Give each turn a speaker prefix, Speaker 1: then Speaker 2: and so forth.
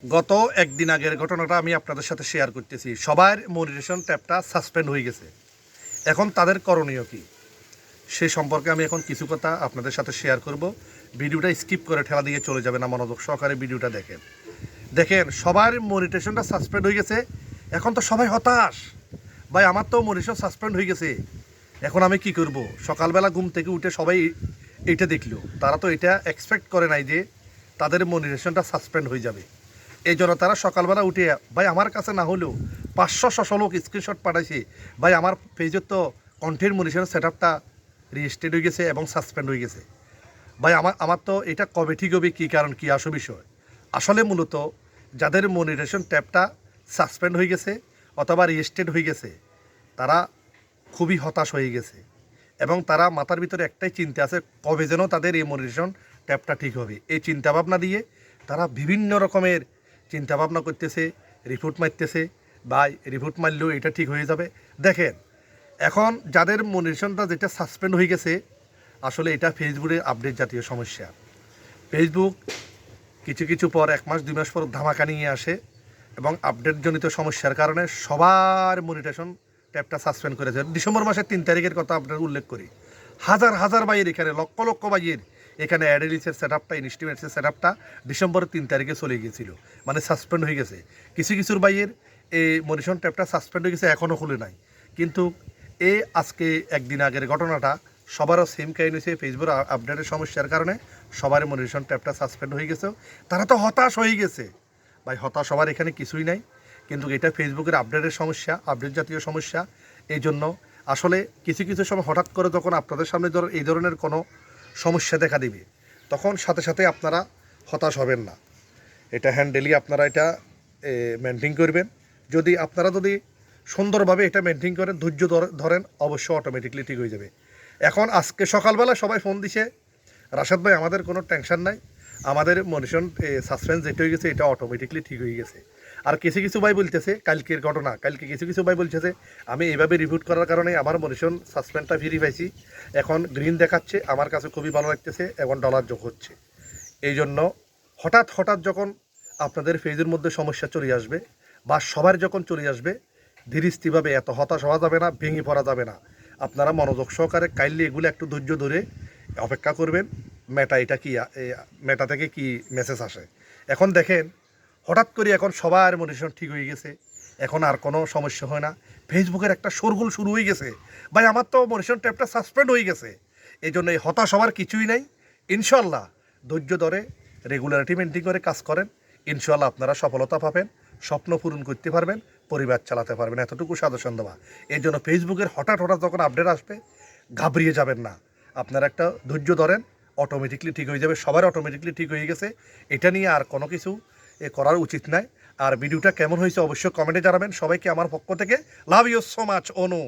Speaker 1: গত একদিন আগের ঘটনাটা আমি আপনাদের সাথে শেয়ার করতেছি। সবার মনিটেশন ট্যাবটা সাসপেন্ড হয়ে গেছে। এখন তাদের করণীয় কি সে সম্পর্কে আমি এখন কিছু কথা আপনাদের সাথে শেয়ার করব। ভিডিওটা স্কিপ করে ঠেলা দিয়ে চলে যাবেন, মনোযোগ সহকারে ভিডিওটা দেখেন। দেখেন, সবার মনিটেশনটা সাসপেন্ড হয়ে গেছে। এখন তো সবাই হতাশ, ভাই আমার তো মনিটেশন সাসপেন্ড হয়ে গেছে, এখন আমি কি করব। সকালবেলা ঘুম থেকে উঠে সবাই এইটা দেখলো, তারা তো এটা এক্সপেক্ট করে নাই যে তাদের মনিটেশনটা সাসপেন্ড হয়ে যাবে। এই জন্য তারা সকালবেলা উঠে, ভাই আমার কাছে না হলেও 500-600 লোক স্ক্রিনশট পাঠাইছে, ভাই আমার পেজের তো কন্টেন্ট মনিটেশন সেট আপটা রেজিস্টার্ড হয়ে গেছে এবং সাসপেন্ড হয়ে গেছে। ভাই আমার তো এটা কবে ঠিক হবে, কী কারণ, কী আসল বিষয়। আসলে মূলত যাদের মনিটেশন ট্যাবটা সাসপেন্ড হয়ে গেছে অথবা রেজিস্টার্ড হয়ে গেছে, তারা খুবই হতাশ হয়ে গেছে এবং তারা মাথার ভিতরে একটাই চিন্তা আছে, কবে যেন তাদের এই মনিটেশন ট্যাবটা ঠিক হবে। এই চিন্তাভাবনা দিয়ে তারা বিভিন্ন রকমের চিন্তাভাবনা করতেছে, রিপোর্ট মারতেছে, বা রিপোর্ট মারলেও এটা ঠিক হয়ে যাবে। দেখেন, এখন যাদের মনিটেশনটা যেটা সাসপেন্ড হয়ে গেছে, আসলে এটা ফেসবুকের আপডেট জাতীয় সমস্যা। ফেসবুক কিছু কিছু পর 1 মাস 2 মাস পর ধামাকা নিয়ে আসে এবং আপডেটজনিত সমস্যার কারণে সবার মনিটেশন ট্যাবটা সাসপেন্ড করেছে। ডিসেম্বর মাসের 3 তারিখের কথা আপনার উল্লেখ করি। হাজার হাজার বাইয়ের এখানে, লক্ষ লক্ষ বাইয়ের এখানে অ্যাডেলিসের সেট আপটা, ইনস্টিমেটসের সেট আপটা ডিসেম্বরের 3 তারিখে চলে গিয়েছিল, মানে সাসপেন্ড হয়ে গেছে। কিছু কিছুর বাইয়ের এই মনিটেশন ট্যাবটা সাসপেন্ড হয়ে গেছে, এখনও খুলে নাই। কিন্তু আজকে একদিন আগের ঘটনাটা সবারও সেম কাহিনী হয়েছে। ফেসবুক আপডেটের সমস্যার কারণে সবার মনিটেশন ট্যাবটা সাসপেন্ড হয়ে গেছে। তারা তো হতাশ হয়ে গেছে। ভাই হতাশ হওয়ার এখানে কিছুই নাই, কিন্তু এটা ফেসবুকের আপডেটের সমস্যা, আপডেট জাতীয় সমস্যা। এই জন্য আসলে কিছু কিছু সময় হঠাৎ করে যখন আপনাদের সামনে এই ধরনের কোনো সমস্যা দেখা দিবে, তখন সাথে সাথে আপনারা হতাশ হবেন না। এটা হ্যান্ডেলি আপনারা এটা মেনটেন করবেন। আপনারা যদি সুন্দরভাবে এটা মেনটেন করেন, ধৈর্য ধরেন, অবশ্যই অটোমেটিকলি ঠিক হয়ে যাবে। এখন আজকে সকালবেলা সবাই ফোন দিছে, রাশাদ ভাই আমাদের কোনো টেনশন নাই, আমাদের মনিটেশন সাসপেন্স যেটা হয়ে গেছে এটা অটোমেটিকলি ঠিক হয়ে গেছে। আর কিছু কিছু ভাই বলতেছে, কালকের ঘটনা, কালকে কিছু কিছু ভাই বলতেছে আমি এইভাবে রিপোর্ট করার কারণে আমার মনিটেশন সাসপেন্ডটা ফিরে পাইছি, এখন গ্রিন দেখাচ্ছে, আমার কাছে খুবই ভালো লাগতেছে, এখন ডলার যোগ হচ্ছে। এই জন্য হঠাৎ হঠাৎ যখন আপনাদের ফেজের মধ্যে সমস্যা চলে আসবে বা সবার যখন চলে আসবে, ধীরস্থিরভাবে, এত হতাশ হওয়া যাবে না, ভেঙে পড়া যাবে না। আপনারা মনোযোগ সহকারে কাইন্ডলি এগুলো একটু ধৈর্য ধরে অপেক্ষা করবেন মেটা থেকে কি মেসেজ আসে। এখন দেখেন, হঠাৎ করে এখন সবার মনিটেশন ঠিক হয়ে গেছে, এখন আর কোনো সমস্যা হয় না। ফেসবুকের একটা শোরগোল শুরু হয়ে গেছে, ভাই আমার তো মনিটেশন ট্যাবটা সাসপেন্ড হয়ে গেছে। এই জন্য এই হতাশ হওয়ার কিছুই নাই। ইনশাল্লাহ ধৈর্য ধরে রেগুলারিটি মেনটেন করে কাজ করেন, ইনশাল্লাহ আপনারা সফলতা পাবেন, স্বপ্ন পূরণ করতে পারবেন, পরিবার চালাতে পারবেন, এতটুকু সাজেশন দেওয়া। এই জন্য ফেসবুকের হঠাৎ হঠাৎ যখন আপডেট আসবে, ঘাবড়িয়ে যাবেন না, আপনারা একটা ধৈর্য ধরেন, অটোমেটিকলি ঠিক হয়ে যাবে। সবার অটোমেটিকলি ঠিক হয়ে গেছে, এটা নিয়ে আর কোনো কিছু করার উচিত নাই। আর ভিডিওটা কেমন হয়েছে অবশ্যই কমেন্টে জানাবেন। সবাইকে আমার পক্ষ থেকে love you so much. Anu.